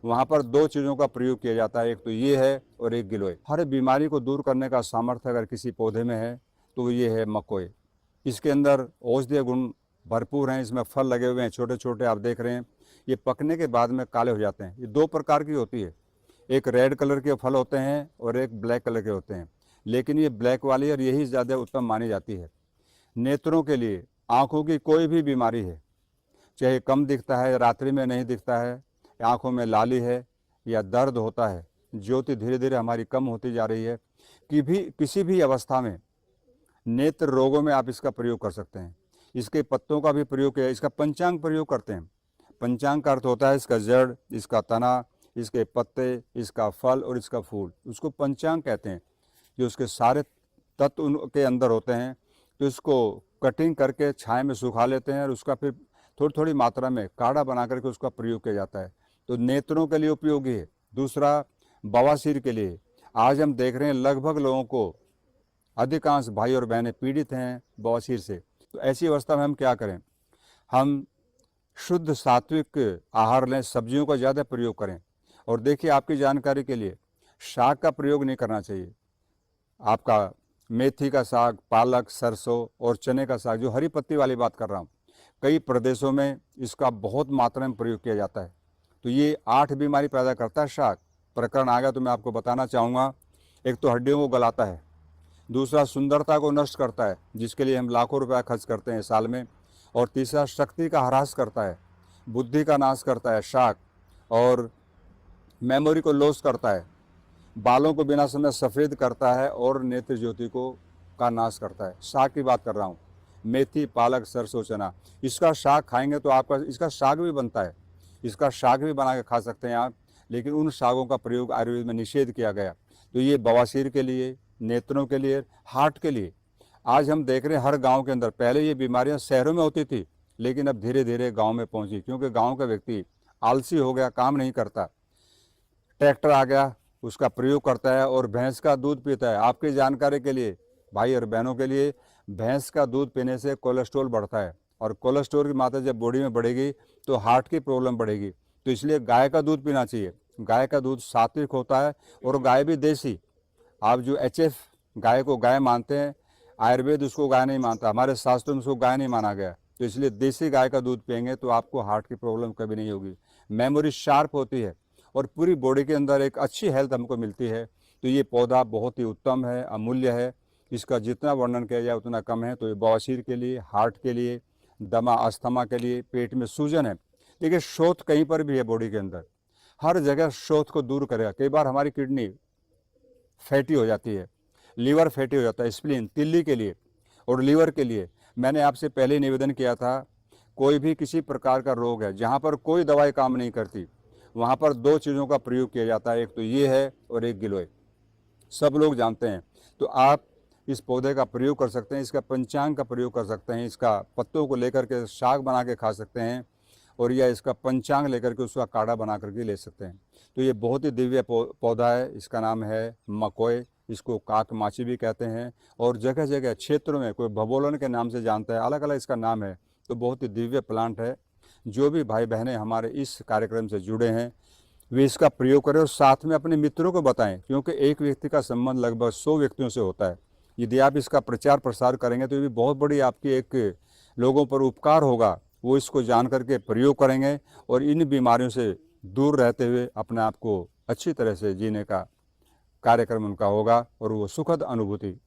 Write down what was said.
वहाँ पर दो चीज़ों का प्रयोग किया जाता है, एक तो ये है और एक गिलोय। हर बीमारी को दूर करने का सामर्थ्य अगर किसी पौधे में है तो ये है मकोय। इसके अंदर औषधीय गुण भरपूर हैं, इसमें फल लगे हुए हैं छोटे छोटे, आप देख रहे हैं। ये पकने के बाद में काले हो जाते हैं। ये दो प्रकार की होती है, एक रेड कलर के फल होते हैं और एक ब्लैक कलर के होते हैं, लेकिन ये ब्लैक वाली और यही ज़्यादा उत्तम मानी जाती है। नेत्रों के लिए, आँखों की कोई भी बीमारी है, चाहे कम दिखता है, रात्रि में नहीं दिखता है, आँखों में लाली है या दर्द होता है, ज्योति धीरे धीरे हमारी कम होती जा रही है, कि भी किसी भी अवस्था में नेत्र रोगों में आप इसका प्रयोग कर सकते हैं। इसके पत्तों का भी प्रयोग किया, इसका पंचांग प्रयोग करते हैं। पंचांग का अर्थ होता है इसका जड़, इसका तना, इसके पत्ते, इसका फल और इसका फूल, उसको पंचांग कहते हैं। जो उसके सारे तत्व उनके अंदर होते हैं, तो इसको कटिंग करके छाया में सुखा लेते हैं और उसका फिर थोड़ी थोड़ी मात्रा में काढ़ा बना करके उसका प्रयोग किया जाता है। तो नेत्रों के लिए उपयोगी है। दूसरा, बवासीर के लिए। आज हम देख रहे हैं लगभग लोगों को, अधिकांश भाई और बहनें पीड़ित हैं बवासीर से। तो ऐसी अवस्था में हम क्या करें? हम शुद्ध सात्विक आहार लें, सब्जियों का ज़्यादा प्रयोग करें। और देखिए, आपकी जानकारी के लिए, शाक का प्रयोग नहीं करना चाहिए। आपका मेथी का साग, पालक, सरसों और चने का साग, जो हरी पत्ती वाली बात कर रहा हूँ, कई प्रदेशों में इसका बहुत मात्रा में प्रयोग किया जाता है। तो ये 8 बीमारी पैदा करता है शाक। प्रकरण आ गया तो मैं आपको बताना चाहूँगा। एक तो हड्डियों को गलाता है, दूसरा सुंदरता को नष्ट करता है, जिसके लिए हम लाखों रुपया खर्च करते हैं साल में, और तीसरा शक्ति का ह्रास करता है, बुद्धि का नाश करता है शाक, और मेमोरी को लॉस करता है, बालों को बिना समय सफ़ेद करता है और नेत्र ज्योति को का नाश करता है। शाक की बात कर रहा हूँ, मेथी, पालक, सरसों, चना। इसका शाक खाएंगे तो आपका, इसका शाक भी बनता है, इसका शाक भी बना के खा सकते हैं आप, लेकिन उन शाकों का प्रयोग आयुर्वेद में निषेध किया गया। तो ये बवासीर के लिए, नेत्रों के लिए, हार्ट के लिए। आज हम देख रहे हैं हर गांव के अंदर, पहले ये बीमारियां शहरों में होती थी, लेकिन अब धीरे धीरे गांव में पहुंची, क्योंकि गांव का व्यक्ति आलसी हो गया, काम नहीं करता। ट्रैक्टर आ गया, उसका प्रयोग करता है और भैंस का दूध पीता है। आपकी जानकारी के लिए, भाई और बहनों के लिए, भैंस का दूध पीने से कोलेस्ट्रॉल बढ़ता है, और कोलेस्ट्रॉल की मात्रा जब बॉडी में बढ़ेगी तो हार्ट की प्रॉब्लम बढ़ेगी। तो इसलिए गाय का दूध पीना चाहिए। गाय का दूध सात्विक होता है, और गाय भी देसी। आप जो HF गाय को गाय मानते हैं, आयुर्वेद उसको गाय नहीं मानता, हमारे शास्त्रों में उसको गाय नहीं माना गया। तो इसलिए देसी गाय का दूध पिएंगे तो आपको हार्ट की प्रॉब्लम कभी नहीं होगी। मेमोरी शार्प होती है और पूरी बॉडी के अंदर एक अच्छी हेल्थ हमको मिलती है। तो ये पौधा बहुत ही उत्तम है, अमूल्य है। इसका जितना वर्णन किया जाए उतना कम है। तो ये बवासीर के लिए, हार्ट के लिए, दमा अस्थमा के लिए, पेट में सूजन है। देखिए, शोथ कहीं पर भी है बॉडी के अंदर, हर जगह शोथ को दूर करेगा। कई बार हमारी किडनी फैटी हो जाती है, लीवर फैटी हो जाता है, स्प्लीन, तिल्ली के लिए और लीवर के लिए मैंने आपसे पहले निवेदन किया था, कोई भी किसी प्रकार का रोग है जहाँ पर कोई दवाई काम नहीं करती, वहाँ पर दो चीज़ों का प्रयोग किया जाता है, एक तो ये है और एक गिलोय। सब लोग जानते हैं। तो आप इस पौधे का प्रयोग कर सकते हैं, इसका पंचांग का प्रयोग कर सकते हैं, इसका पत्तों को लेकर के शाक बना के खा सकते हैं, और या इसका पंचांग लेकर के उसका काढ़ा बना करके ले सकते हैं। तो ये बहुत ही दिव्य पौधा है। इसका नाम है मकोय, इसको काक माची भी कहते हैं, और जगह जगह क्षेत्रों में कोई भबोलन के नाम से जानता है, अलग अलग इसका नाम है। तो बहुत ही दिव्य प्लांट है। जो भी भाई बहनें हमारे इस कार्यक्रम से जुड़े हैं वे इसका प्रयोग करें और साथ में अपने मित्रों को बताएं, क्योंकि एक व्यक्ति का संबंध लगभग 100 व्यक्तियों से होता है। यदि आप इसका प्रचार प्रसार करेंगे तो ये भी बहुत बड़ी आपकी एक लोगों पर उपकार होगा। वो इसको जान करके प्रयोग करेंगे और इन बीमारियों से दूर रहते हुए अपने आप को अच्छी तरह से जीने का कार्यक्रम उनका होगा, और वो सुखद अनुभूति